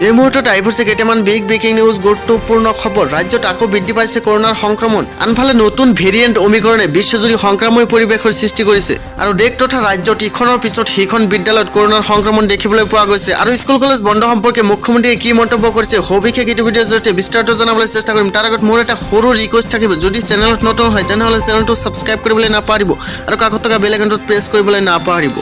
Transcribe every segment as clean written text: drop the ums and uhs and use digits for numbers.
এই মুহূৰ্তত আহিছে কেইটামান বিগ ব্ৰেকিং নিউজ গুৰুত্বপূৰ্ণ খবৰ। ৰাজ্যত আকৌ বৃদ্ধি পাইছে কৰোনাৰ সংক্ৰমণ। আনফালে নতুন ভেৰিয়েণ্ট অমিক্ৰণে বিশ্বজুৰি সংক্ৰাময় পৰিৱেশৰ সৃষ্টি কৰিছে আৰু দেশ তথা ৰাজ্যত ইখনৰ পিছত সিখন বিদ্যালয়ত কৰোনাৰ সংক্ৰমণ দেখিবলৈ পোৱা গৈছে। আৰু স্কুল কলেজ বন্ধ সম্পৰ্কে মুখ্যমন্ত্ৰীয়ে কি মন্তব্য কৰিছে সবিশেষ এইটো ভিডিঅ'ৰ জৰিয়তে বিস্তাৰিত জনাবলৈ চেষ্টা কৰিম। তাৰ আগত মোৰ এটা সৰু ৰিকুৱেষ্ট থাকিব, যদি চেনেলত নতুন হয় তেনেহ'লে চেনেলটো ছাবস্ক্ৰাইব কৰিবলৈ নাপাহৰিব আৰু কাষত থকা বেল আইকনটো প্ৰেছ কৰিবলৈ নাপাহৰিব।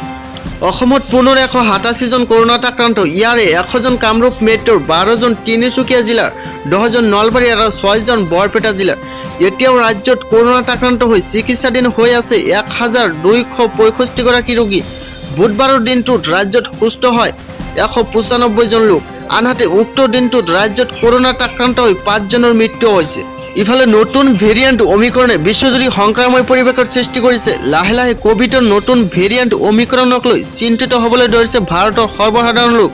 অসমত পুনৰ 187 জন কৰোনাত আক্ৰান্ত। ইয়াৰে 100 জন কামৰূপ মেট্ৰৰ, 12 জন তিনিচুকীয়া জিলাৰ, 10 জন নলবাৰী আৰু 6 জন বৰপেটা জিলাৰ। এতিয়াও ৰাজ্যত কৰোনাত আক্ৰান্ত হৈ চিকিৎসাধীন হৈ আছে 1265 গৰাকী ৰোগী। বুধবাৰৰ দিনটোত ৰাজ্যত সুস্থ হয় 195 জন লোক। আনহাতে উক্ত দিনটোত ৰাজ্যত কৰোনাত আক্ৰান্ত হৈ 5 জনৰ মৃত্যু হৈছে। ইফালে নতুন ভেৰিয়েণ্ট অমিক্ৰণে বিশ্বজুৰি সংক্ৰাময় পৰিৱেশৰ সৃষ্টি কৰিছে। লাহে লাহে কোভিডৰ নতুন ভেৰিয়েণ্ট অমিক্ৰণক লৈ চিন্তিত হ'বলৈ ধৰিছে ভাৰতৰ সৰ্বসাধাৰণ লোক।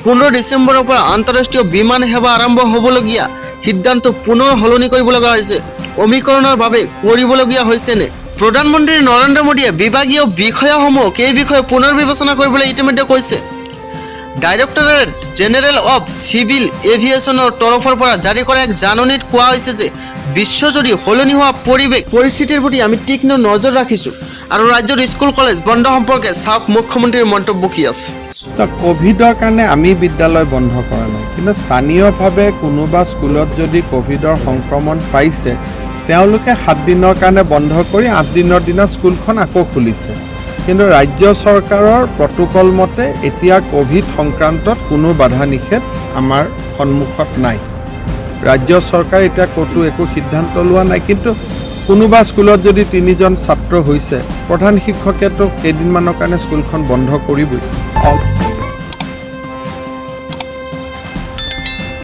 15 ডিচেম্বৰৰ পৰা আন্তঃৰাষ্ট্ৰীয় বিমান সেৱা আৰম্ভ হ'বলগীয়া সিদ্ধান্ত পুনৰ সলনি কৰিব লগা হৈছে। অমিক্ৰণৰ বাবে কৰিবলগীয়া হৈছেনে? প্ৰধানমন্ত্ৰী নৰেন্দ্ৰ মোদীয়ে বিভাগীয় বিষয়াসমূহক এই বিষয়ে পুনৰ বিবেচনা কৰিবলৈ ইতিমধ্যে কৈছে। ডাইৰেক্টৰেট জেনেৰেল অৱ চিভিল এভিয়েশ্যনৰ তৰফৰ পৰা জাৰি কৰা এক জাননীত কোৱা হৈছে যে বিশ্বজুৰি সলনি হোৱা পৰিস্থিতিৰ প্ৰতি আমি তীক্ষ্ণ নজৰ ৰাখিছোঁ আৰু ৰাজ্যৰ স্কুল কলেজ বন্ধ সম্পৰ্কে চাওক মুখ্যমন্ত্ৰীৰ মন্তব্য কি আছে। কোভিডৰ কাৰণে আমি বিদ্যালয় বন্ধ কৰা নাই, কিন্তু স্থানীয়ভাৱে কোনোবা স্কুলত যদি কোভিডৰ সংক্ৰমণ পাইছে তেওঁলোকে 7 দিনৰ কাৰণে বন্ধ কৰি 8 দিনৰ দিনা স্কুলখন আকৌ খুলিছে। কিন্তু ৰাজ্য চৰকাৰৰ প্ৰটোকল মতে এতিয়া কোভিড সংক্ৰান্তত কোনো বাধা নিষেধ আমাৰ সন্মুখত নাই। ৰাজ্য চৰকাৰে এতিয়া ক'তো একো সিদ্ধান্ত লোৱা নাই, কিন্তু কোনোবা স্কুলত যদি 3 জন ছাত্ৰ হৈছে প্ৰধান শিক্ষকেতো কেইদিনমানৰ কাৰণে স্কুলখন বন্ধ কৰিবই।